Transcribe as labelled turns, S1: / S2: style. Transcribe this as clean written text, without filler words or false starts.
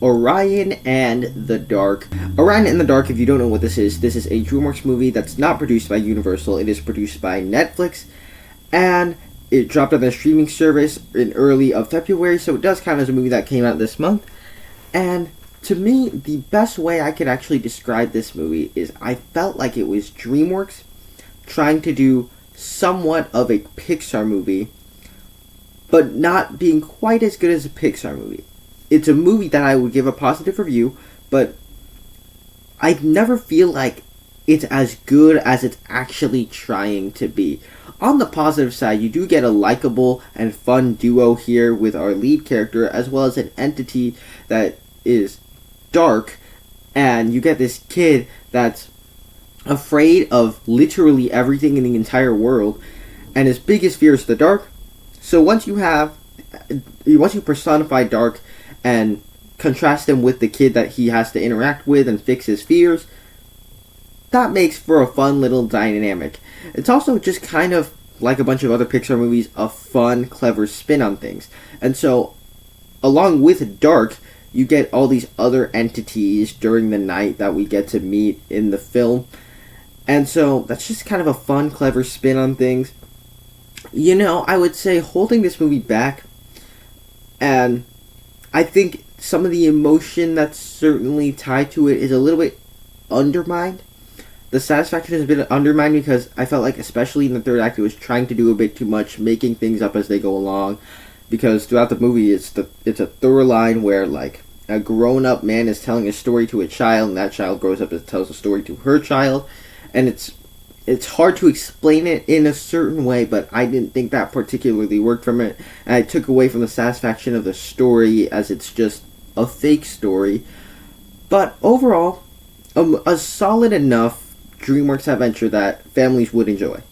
S1: Orion and the Dark. Orion and the Dark, if you don't know what this is a DreamWorks movie that's not produced by Universal. It is produced by Netflix, and it dropped on their streaming service in early of February, so it does count as a movie that came out this month. And to me, the best way I could actually describe this movie is I felt like it was DreamWorks trying to do somewhat of a Pixar movie, but not being quite as good as a Pixar movie. It's a movie that I would give a positive review, but I never feel like it's as good as it's actually trying to be. On the positive side, you do get a likable and fun duo here with our lead character, as well as an entity that is dark, and you get this kid that's afraid of literally everything in the entire world, and his biggest fear is the dark. So once you personify dark and contrast him with the kid that he has to interact with and fix his fears, that makes for a fun little dynamic. It's also just kind of like a bunch of other Pixar movies, a fun, clever spin on things. And so, along with Dark, you get all these other entities during the night that we get to meet in the film. And so, that's just kind of a fun, clever spin on things. You know, I would say holding this movie back, and I think some of the emotion that's certainly tied to it is a little bit undermined. The satisfaction is a bit undermined because I felt like, especially in the third act, it was trying to do a bit too much, making things up as they go along. Because throughout the movie, it's a thorough line where, like, a grown-up man is telling a story to a child, and that child grows up and tells a story to her child. And it's hard to explain it in a certain way, but I didn't think that particularly worked from it. And I took away from the satisfaction of the story, as it's just a fake story. But overall, a solid enough DreamWorks adventure that families would enjoy.